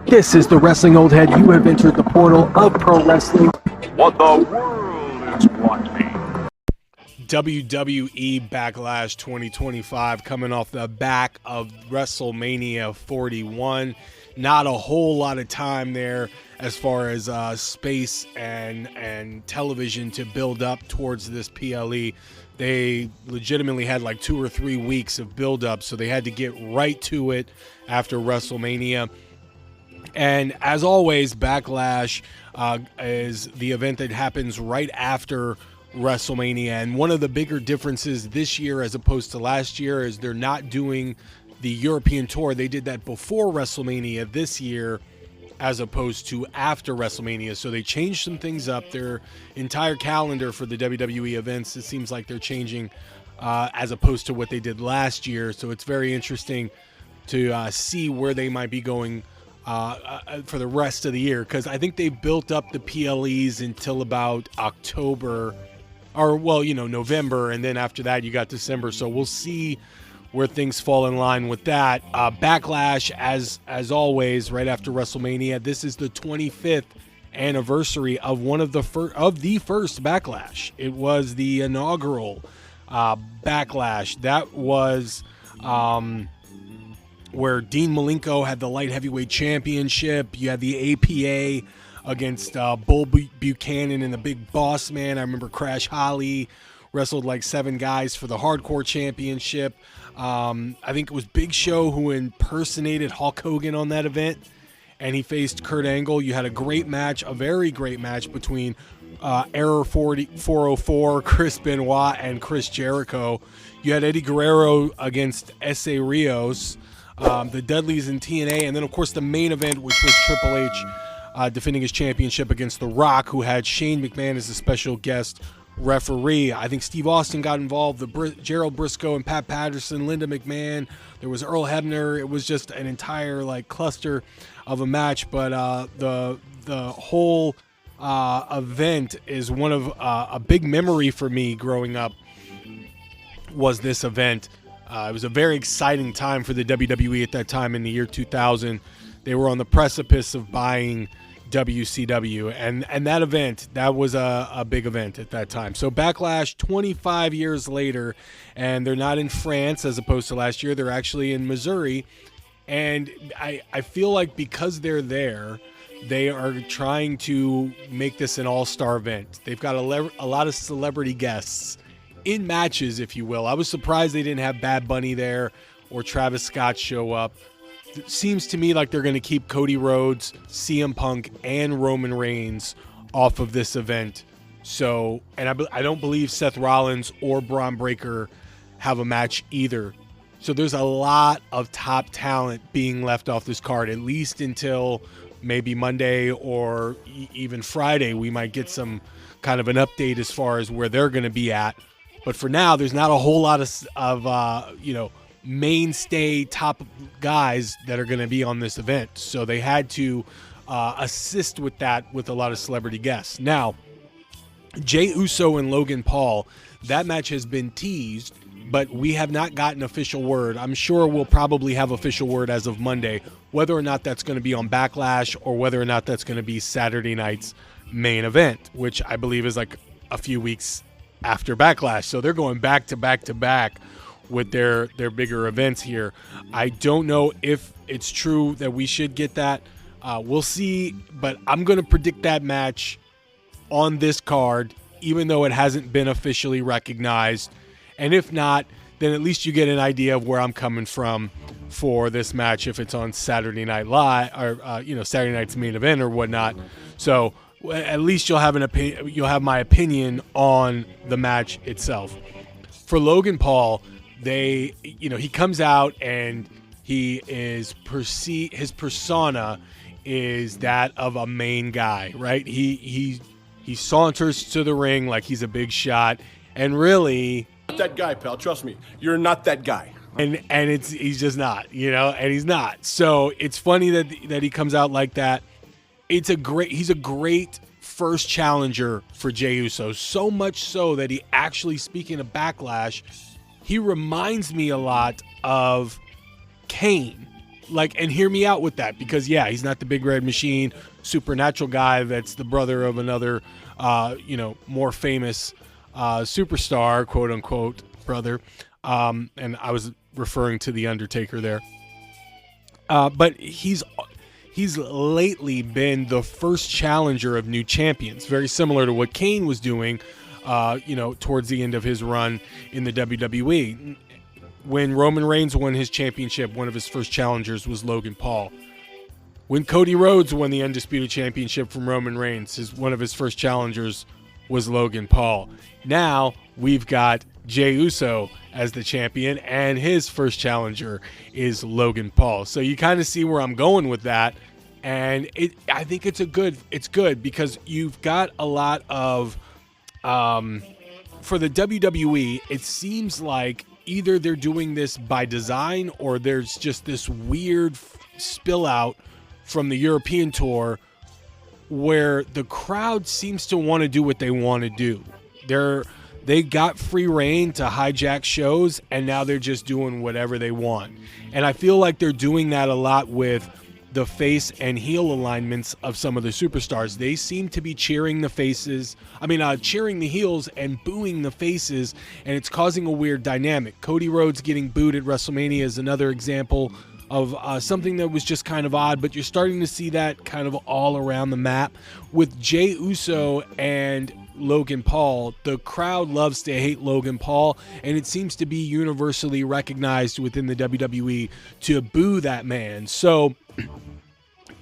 This is the Wrestling Old Head. You have entered the portal of pro wrestling. What the world is watching. WWE Backlash 2025 coming off the back of WrestleMania 41. Not a whole lot of time there as far as space and television to build up towards this PLE. They legitimately had like 2 or 3 weeks of build up, so they had to get right to it after WrestleMania. And as always, Backlash is the event that happens right after WrestleMania. And one of the bigger differences this year as opposed to last year is they're not doing the European tour. They did that before WrestleMania this year as opposed to after WrestleMania. So they changed some things up. Their entire calendar for the WWE events, it seems like they're changing as opposed to what they did last year. So it's very interesting to see where they might be going for the rest of the year, because I think they built up the PLEs until about October, or well, November, and then after that you got December. So we'll see where things fall in line with that. Backlash, as always, right after WrestleMania. This is the 25th anniversary of the first Backlash. It was the inaugural Backlash. That was where Dean Malenko had the light heavyweight championship. You had the APA against Bull Buchanan and the Big Boss Man. I remember Crash Holly wrestled like 7 guys for the hardcore championship. I think it was Big Show who impersonated Hulk Hogan on that event, and he faced Kurt Angle. You had a great match, a very great match between Error 404, Chris Benoit, and Chris Jericho. You had Eddie Guerrero against S.A. Rios. The Dudleys in TNA, and then of course the main event, which was Triple H defending his championship against The Rock, who had Shane McMahon as a special guest referee. I think Steve Austin got involved, Gerald Briscoe and Pat Patterson, Linda McMahon. There was Earl Hebner. It was just an entire cluster of a match. But the whole event is one of a big memory for me growing up. Was this event? It was a very exciting time for the WWE at that time in the year 2000. They were on the precipice of buying WCW, and that event, that was a big event at that time. So Backlash 25 years later, and they're not in France as opposed to last year. They're actually in Missouri, and I feel like because they're there, they are trying to make this an all-star event. They've got a lot of celebrity guests in matches, if you will. I was surprised they didn't have Bad Bunny there or Travis Scott show up. It seems to me like they're going to keep Cody Rhodes, CM Punk, and Roman Reigns off of this event. So, and I don't believe Seth Rollins or Braun Breaker have a match either. So there's a lot of top talent being left off this card, at least until maybe Monday or even Friday. We might get some kind of an update as far as where they're going to be at. But for now, there's not a whole lot of mainstay top guys that are going to be on this event. So they had to assist with that with a lot of celebrity guests. Now, Jey Uso and Logan Paul, that match has been teased, but we have not gotten official word. I'm sure we'll probably have official word as of Monday, whether or not that's going to be on Backlash or whether or not that's going to be Saturday night's main event, which I believe is like a few weeks after Backlash. So they're going back to back to back with their bigger events here. I don't know if it's true that we should get that. We'll see, but I'm going to predict that match on this card, even though it hasn't been officially recognized. And if not, then at least you get an idea of where I'm coming from for this match if it's on Saturday Night Live or Saturday night's main event or whatnot. So at least you'll have my opinion on the match itself. For Logan Paul, he comes out and his persona is that of a main guy, right? He saunters to the ring like he's a big shot, and really Not that guy, pal. Trust me, you're not that guy. And he's just not, and he's not. So it's funny that he comes out like that. He's a great first challenger for Jey Uso, so much so that he actually, speaking of Backlash, he reminds me a lot of Kane and hear me out with that, because he's not the big red machine supernatural guy that's the brother of another, more famous superstar, quote unquote brother. And I was referring to the Undertaker there. But he's lately been the first challenger of new champions, very similar to what Kane was doing, towards the end of his run in the WWE. When Roman Reigns won his championship, one of his first challengers was Logan Paul. When Cody Rhodes won the Undisputed Championship from Roman Reigns, one of his first challengers was Logan Paul. Now we've got Jey Uso as the champion, and his first challenger is Logan Paul. So you kind of see where I'm going with that, and I think it's good because you've got a lot of for the WWE. It seems like either they're doing this by design, or there's just this weird spill out from the European tour where the crowd seems to want to do what they want to do. They got free reign to hijack shows, and now they're just doing whatever they want. And I feel like they're doing that a lot with the face and heel alignments of some of the superstars. They seem to be cheering the heels and booing the faces, and it's causing a weird dynamic. Cody Rhodes getting booed at WrestleMania is another example of something that was just kind of odd, but you're starting to see that kind of all around the map. With Jey Uso and Logan Paul, the crowd loves to hate Logan Paul, and it seems to be universally recognized within the WWE to boo that man. So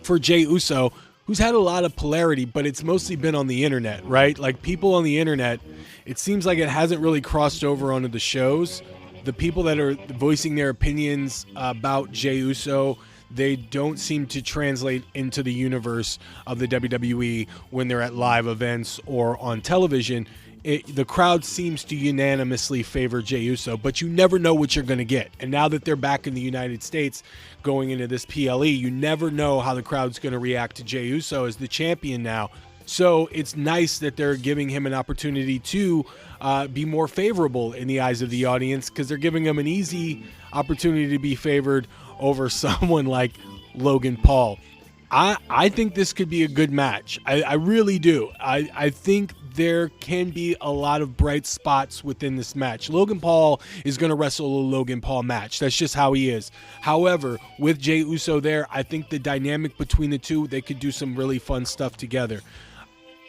for Jey Uso, who's had a lot of polarity, but it's mostly been on the internet, right? Like, people on the internet, it seems like it hasn't really crossed over onto the shows. The people that are voicing their opinions about Jey Uso, they don't seem to translate into the universe of the WWE when they're at live events or on television. The crowd seems to unanimously favor Jey Uso, but you never know what you're going to get. And now that they're back in the United States going into this PLE, you never know how the crowd's going to react to Jey Uso as the champion now. So it's nice that they're giving him an opportunity to be more favorable in the eyes of the audience, because they're giving him an easy opportunity to be favored over someone like Logan Paul. I think this could be a good match. I really do. I think there can be a lot of bright spots within this match. Logan Paul is going to wrestle a Logan Paul match. That's just how he is. However, with Jey Uso there, I think the dynamic between the two, they could do some really fun stuff together.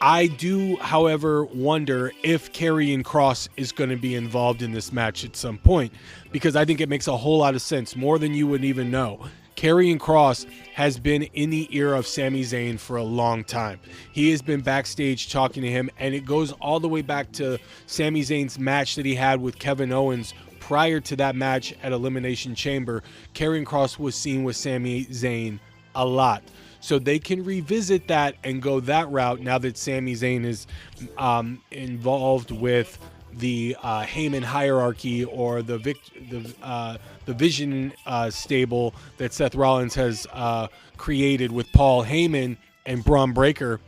I do, however, wonder if Karrion Kross is going to be involved in this match at some point, because I think it makes a whole lot of sense, more than you would even know. Karrion Kross has been in the ear of Sami Zayn for a long time. He has been backstage talking to him, and it goes all the way back to Sami Zayn's match that he had with Kevin Owens. Prior to that match at Elimination Chamber, Karrion Kross was seen with Sami Zayn a lot. So they can revisit that and go that route now that Sami Zayn is involved with the Heyman hierarchy, or the Vision stable that Seth Rollins has created with Paul Heyman and Braun Breaker.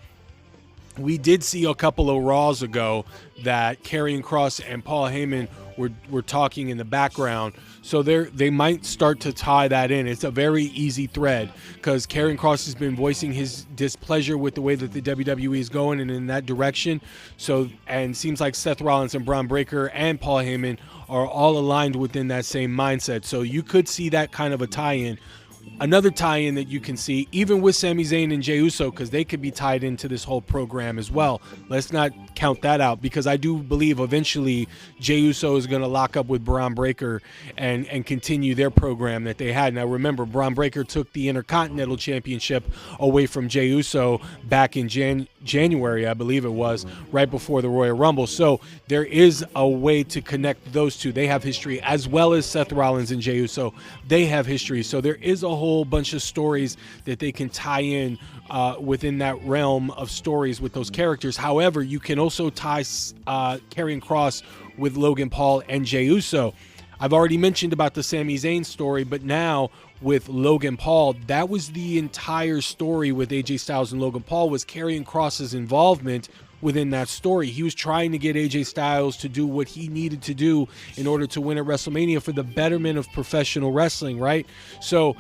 We did see a couple of Raws ago that Karrion Kross and Paul Heyman were talking in the background, so they might start to tie that in. It's a very easy thread, because Karrion Kross has been voicing his displeasure with the way that the WWE is going and in that direction. So, and seems like Seth Rollins and Braun Breaker and Paul Heyman are all aligned within that same mindset. So you could see that kind of a tie-in. Another tie-in that you can see, even with Sami Zayn and Jey Uso, because they could be tied into this whole program as well. Let's not count that out, because I do believe eventually Jey Uso is going to lock up with Braun Breaker and continue their program that they had. Now remember, Braun Breaker took the Intercontinental Championship away from Jey Uso back in January, I believe it was, right before the Royal Rumble. So there is a way to connect those two. They have history, as well as Seth Rollins and Jey Uso. They have history. So there is a whole bunch of stories that they can tie in within that realm of stories with those characters. However, you can also tie Karrion Kross with Logan Paul and Jey Uso. I've already mentioned about the Sami Zayn story, but now with Logan Paul, that was the entire story with AJ Styles and Logan Paul, was Karrion Kross's involvement within that story. He was trying to get AJ Styles to do what he needed to do in order to win at WrestleMania for the betterment of professional wrestling, right? So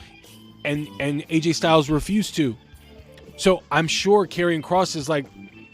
and AJ Styles refused to. So I'm sure Karrion Kross is like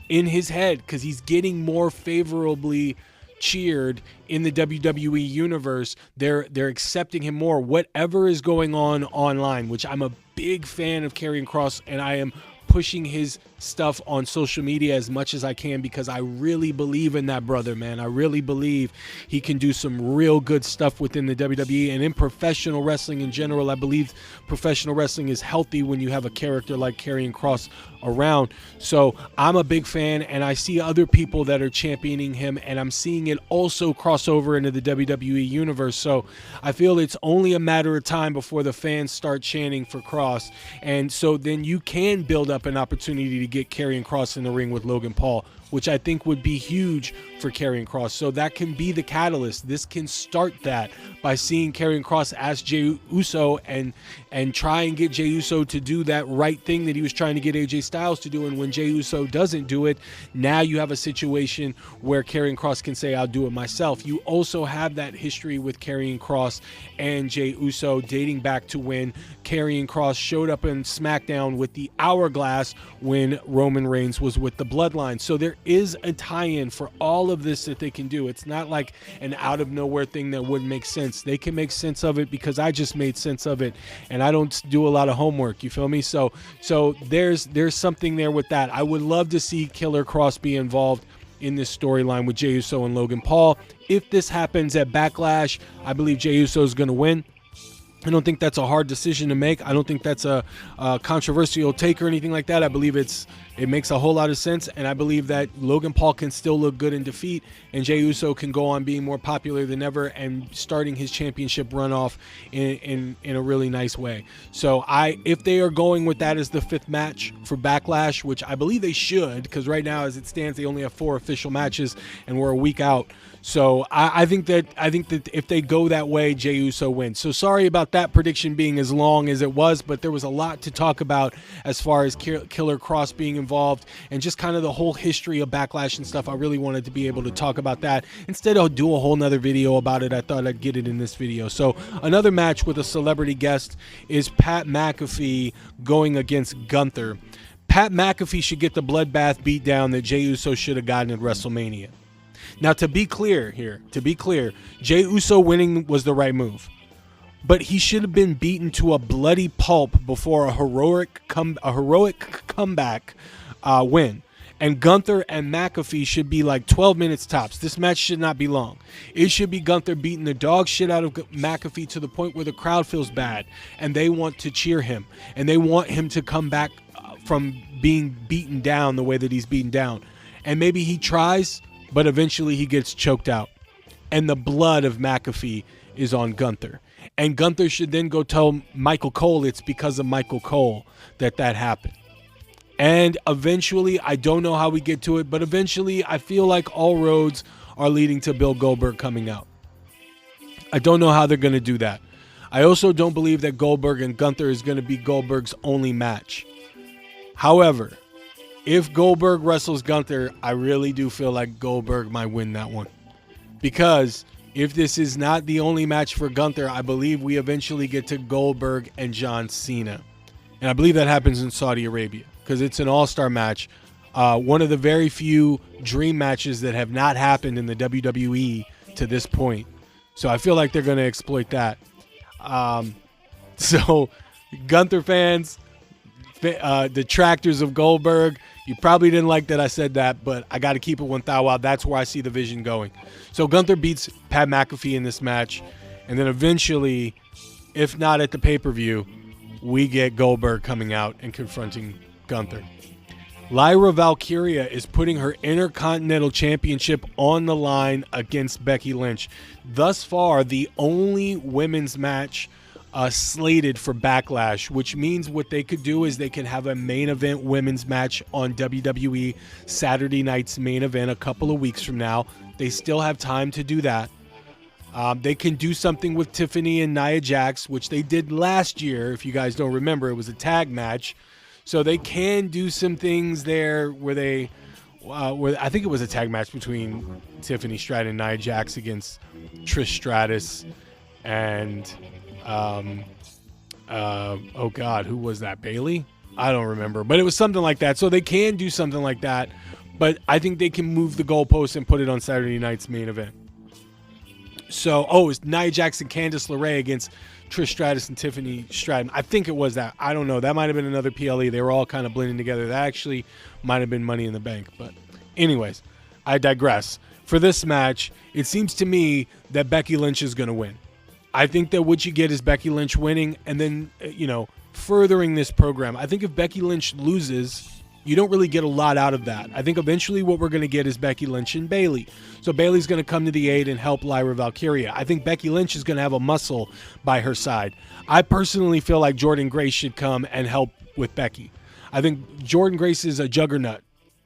in his head because he's getting more favorably cheered in the WWE universe. They're accepting him more. Whatever is going on online, which I'm a big fan of Karrion Kross, and I am pushing his stuff on social media as much as I can because I really believe in that brother, man. I really believe he can do some real good stuff within the WWE and in professional wrestling in general. I believe professional wrestling is healthy when you have a character like Karrion Kross around. So I'm a big fan, and I see other people that are championing him, and I'm seeing it also cross over into the WWE universe. So I feel it's only a matter of time before the fans start chanting for Kross, and so then you can build up an opportunity to get Karrion Kross in the ring with Logan Paul, which I think would be huge for Karrion Kross. So that can be the catalyst. This can start that by seeing Karrion Kross ask Jey Uso and try and get Jey Uso to do that right thing that he was trying to get AJ Styles to do. And when Jey Uso doesn't do it, now you have a situation where Karrion Kross can say, I'll do it myself. You also have that history with Karrion Kross and Jey Uso dating back to when Karrion Kross showed up in SmackDown with the hourglass when Roman Reigns was with the Bloodline. So there is a tie-in for all of this that they can do. It's not like an out of nowhere thing that wouldn't make sense. They can make sense of it because I just made sense of it, and I don't do a lot of homework. You feel me? So there's something there with that. I would love to see Killer Kross be involved in this storyline with Jey Uso and Logan Paul. If this happens at Backlash, I believe Jey Uso is going to win. I don't think that's a hard decision to make. I don't think that's a controversial take or anything like that. I believe it makes a whole lot of sense, and I believe that Logan Paul can still look good in defeat, and Jey Uso can go on being more popular than ever and starting his championship run off in a really nice way. So if they are going with that as the 5th match for Backlash, which I believe they should, because right now as it stands they only have 4 official matches and we're a week out. So I think that if they go that way, Jey Uso wins. So sorry about that prediction being as long as it was, but there was a lot to talk about as far as Killer Kross being involved and just kind of the whole history of Backlash and stuff. I really wanted to be able to talk about that. Instead of do a whole nother video about it, I thought I'd get it in this video. So another match with a celebrity guest is Pat McAfee going against Gunther. Pat McAfee should get the bloodbath beatdown that Jey Uso should have gotten at WrestleMania. Now, to be clear, Jey Uso winning was the right move, but he should have been beaten to a bloody pulp before a heroic comeback win. And Gunther and McAfee should be like 12 minutes tops. This match should not be long. It should be Gunther beating the dog shit out of McAfee to the point where the crowd feels bad and they want to cheer him and they want him to come back from being beaten down the way that he's beaten down. And maybe he tries, but eventually he gets choked out. And the blood of McAfee is on Gunther. And Gunther should then go tell Michael Cole it's because of Michael Cole that happened. And eventually, I don't know how we get to it, but eventually I feel like all roads are leading to Bill Goldberg coming out. I don't know how they're going to do that. I also don't believe that Goldberg and Gunther is going to be Goldberg's only match. However, if Goldberg wrestles Gunther, I really do feel like Goldberg might win that one. Because if this is not the only match for Gunther, I believe we eventually get to Goldberg and John Cena. And I believe that happens in Saudi Arabia because it's an all-star match. One of the very few dream matches that have not happened in the WWE to this point. So I feel like they're going to exploit that. So Gunther fans, detractors of Goldberg, you probably didn't like that I said that, but I got to keep it 1,000. That's where I see the vision going. So Gunther beats Pat McAfee in this match, and then eventually, if not at the pay-per-view, we get Goldberg coming out and confronting Gunther. Lyra Valkyria is putting her Intercontinental Championship on the line against Becky Lynch. Thus far, the only women's match slated for Backlash, which means what they could do is they can have a main event women's match on WWE Saturday night's main event a couple of weeks from now. They still have time to do that. They can do something with Tiffany and Nia Jax, which they did last year. If you guys don't remember, it was a tag match. So they can do some things there where I think it was a tag match between Tiffany Stratton and Nia Jax against Trish Stratus and Oh God, who was that? Bailey? I don't remember, but it was something like that. So they can do something like that, but I think they can move the goalpost and put it on Saturday night's main event. So, it's Nia Jackson, Candice LeRae against Trish Stratus and Tiffany Stratton. I think it was that. I don't know. That might have been another PLE. They were all kind of blending together. That actually might have been Money in the Bank. But anyways, I digress. For this match, it seems to me that Becky Lynch is going to win. I think that what you get is Becky Lynch winning and then, furthering this program. I think if Becky Lynch loses, you don't really get a lot out of that. I think eventually what we're going to get is Becky Lynch and Bayley. So Bayley's going to come to the aid and help Lyra Valkyria. I think Becky Lynch is going to have a muscle by her side. I personally feel like Jordynne Grace should come and help with Becky. I think Jordynne Grace is a juggernaut.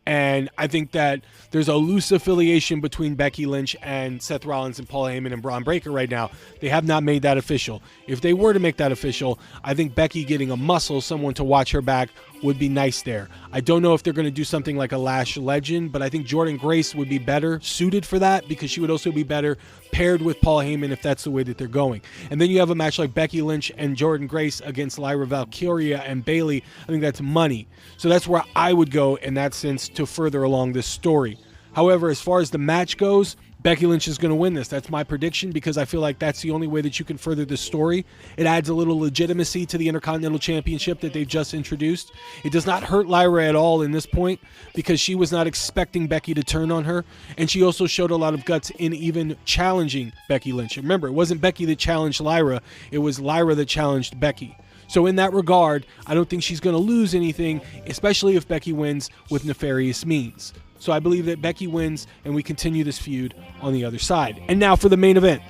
And I think that there's a loose affiliation between Becky Lynch and Seth Rollins and Paul Heyman and Braun Breaker right now. They have not made that official. If they were to make that official, I think Becky getting a muscle, someone to watch her back, would be nice there. I don't know if they're going to do something like a Lash Legend, but I think Jordynne Grace would be better suited for that because she would also be better paired with Paul Heyman if that's the way that they're going. And then you have a match like Becky Lynch and Jordynne Grace against Lyra Valkyria and Bayley. I think that's money. So that's where I would go in that sense to further along this story. However, as far as the match goes, Becky Lynch is going to win this. That's my prediction because I feel like that's the only way that you can further this story. It adds a little legitimacy to the Intercontinental Championship that they've just introduced. It does not hurt Lyra at all in this point because she was not expecting Becky to turn on her, and she also showed a lot of guts in even challenging Becky Lynch. Remember, it wasn't Becky that challenged Lyra. It was Lyra that challenged Becky. So in that regard, I don't think she's going to lose anything, especially if Becky wins with nefarious means. So I believe that Becky wins and we continue this feud on the other side. And now for the main event.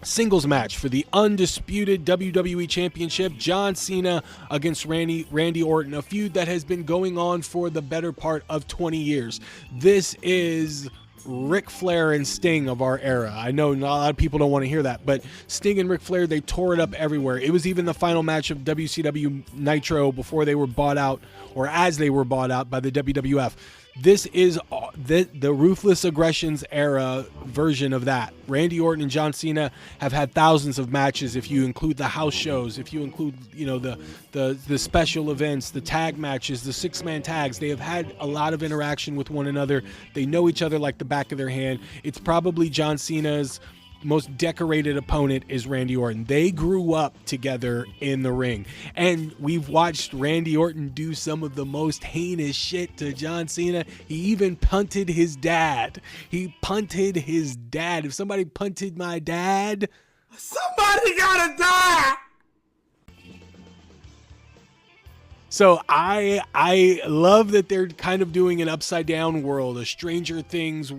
Singles match for the undisputed WWE Championship. John Cena against Randy Orton. A feud that has been going on for the better part of 20 years. This is Ric Flair and Sting of our era. I know not a lot of people don't want to hear that, but Sting and Ric Flair, they tore it up everywhere. It was even the final match of WCW Nitro before they were bought out, or as they were bought out by the WWF. This is the Ruthless Aggressions era version of that. Randy Orton and John Cena have had thousands of matches if you include the house shows, if you include, the special events, the tag matches, the six-man tags. They have had a lot of interaction with one another. They know each other like the back of their hand. It's probably John Cena's most decorated opponent is Randy Orton. They grew up together in the ring, and we've watched Randy Orton do some of the most heinous shit to John Cena. He even punted his dad. If somebody punted my dad, somebody gotta die. So I love that they're kind of doing an upside down world, a Stranger Things,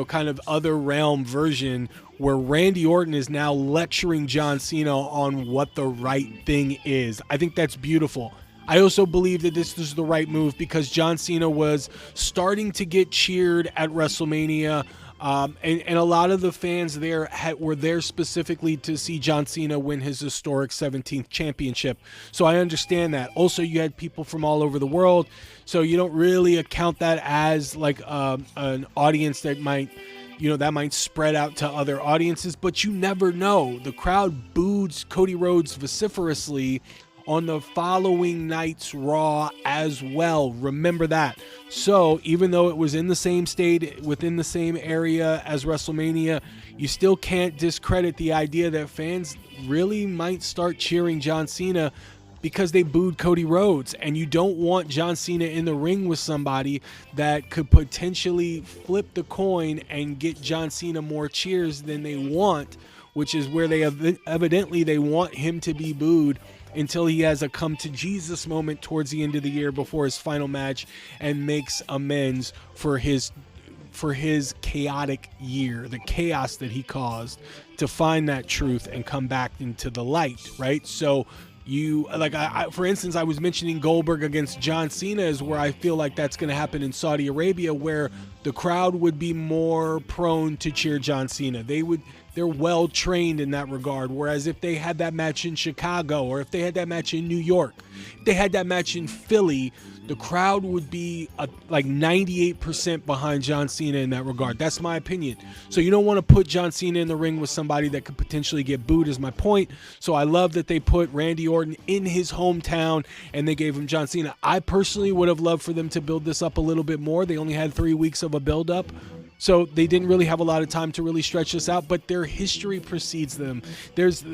kind of other realm version where Randy Orton is now lecturing John Cena on what the right thing is. I think that's beautiful. I also believe that this is the right move because John Cena was starting to get cheered at WrestleMania. And a lot of the fans there were there specifically to see John Cena win his historic 17th championship. So I understand that. Also, you had people from all over the world. So you don't really account that as like an audience that might spread out to other audiences, but you never know. The crowd booed Cody Rhodes vociferously on the following night's Raw as well. Remember that. So even though it was in the same state, within the same area as WrestleMania, you still can't discredit the idea that fans really might start cheering John Cena because they booed Cody Rhodes, and you don't want John Cena in the ring with somebody that could potentially flip the coin and get John Cena more cheers than they want, which is where they evidently they want him to be booed until he has a come to Jesus moment towards the end of the year before his final match and makes amends for his chaotic year, the chaos that he caused, to find that truth and come back into the light, right? So for instance, I was mentioning Goldberg against John Cena is where I feel like that's going to happen in Saudi Arabia, where the crowd would be more prone to cheer John Cena. They They're well trained in that regard. Whereas if they had that match in Chicago, or if they had that match in New York, if they had that match in Philly, the crowd would be like 98% behind John Cena in that regard. That's my opinion. So you don't want to put John Cena in the ring with somebody that could potentially get booed, is my point. So I love that they put Randy Orton in his hometown and they gave him John Cena. I personally would have loved for them to build this up a little bit more. They only had 3 weeks of a build-up, so they didn't really have a lot of time to really stretch this out, but their history precedes them. There's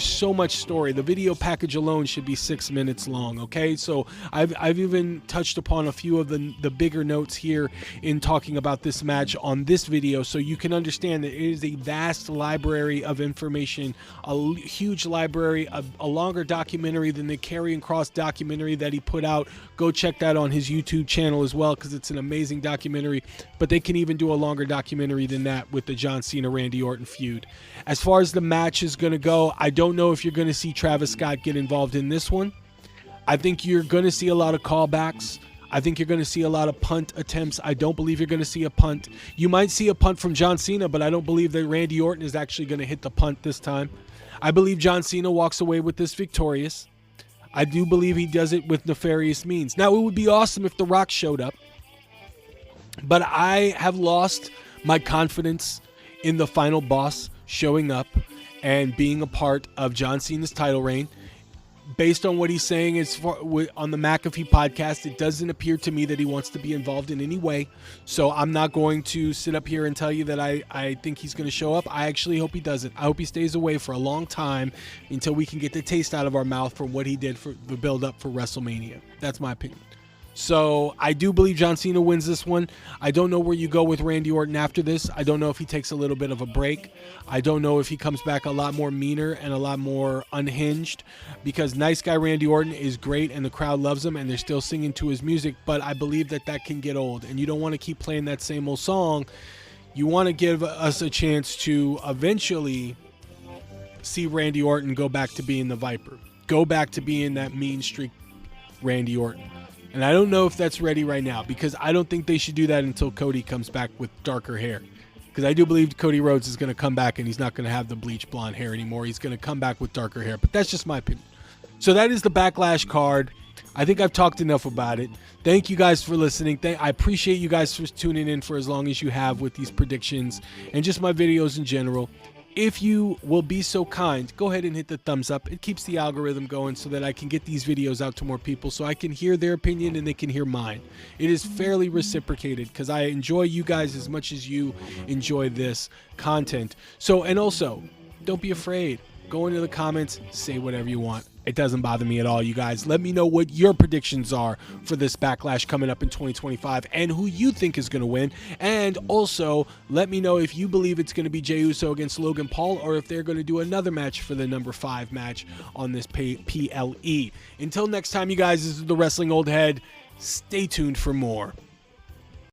so much story. The video package alone should be 6 minutes long, okay? So I've even touched upon a few of the bigger notes here in talking about this match on this video, so you can understand that it is a vast library of information, a huge library, a longer documentary than the Karrion Kross documentary that he put out. Go check that on his YouTube channel as well, because it's an amazing documentary, but they can even do a longer documentary than that with the John Cena Randy Orton feud. As far as the match is going to go, I don't know if you're going to see Travis Scott get involved in this one. I think you're going to see a lot of callbacks. I think you're going to see a lot of punt attempts. I don't believe you're going to see a punt. You might see a punt from John Cena, but I don't believe that Randy Orton is actually going to hit the punt this time. I believe John Cena walks away with this victorious. I do believe he does it with nefarious means. Now, it would be awesome if The Rock showed up, but I have lost my confidence in the final boss showing up and being a part of John Cena's title reign. Based on what he's saying on the McAfee podcast, it doesn't appear to me that he wants to be involved in any way. So I'm not going to sit up here and tell you that I think he's going to show up. I actually hope he doesn't. I hope he stays away for a long time until we can get the taste out of our mouth from what he did for the build-up for WrestleMania. That's my opinion. So I do believe John Cena wins this one. I don't know where you go with Randy Orton after this. I don't know if he takes a little bit of a break. I don't know if he comes back a lot more meaner and a lot more unhinged, because nice guy Randy Orton is great and the crowd loves him and they're still singing to his music, but I believe that can get old and you don't want to keep playing that same old song. You want to give us a chance to eventually see Randy Orton go back to being the Viper, go back to being that mean streak Randy Orton. And I don't know if that's ready right now, because I don't think they should do that until Cody comes back with darker hair. Because I do believe Cody Rhodes is going to come back and he's not going to have the bleach blonde hair anymore. He's going to come back with darker hair. But that's just my opinion. So that is the Backlash card. I think I've talked enough about it. Thank you guys for listening. I appreciate you guys for tuning in for as long as you have with these predictions and just my videos in general. If you will be so kind, go ahead and hit the thumbs up. It keeps the algorithm going so that I can get these videos out to more people, so I can hear their opinion and they can hear mine. It is fairly reciprocated because I enjoy you guys as much as you enjoy this content. So, and also, don't be afraid. Go into the comments, say whatever you want. It doesn't bother me at all, you guys. Let me know what your predictions are for this Backlash coming up in 2025 and who you think is going to win. And also, let me know if you believe it's going to be Jey Uso against Logan Paul or if they're going to do another match for the number 5 match on this PLE. Until next time, you guys, this is the Wrestling Old Head. Stay tuned for more.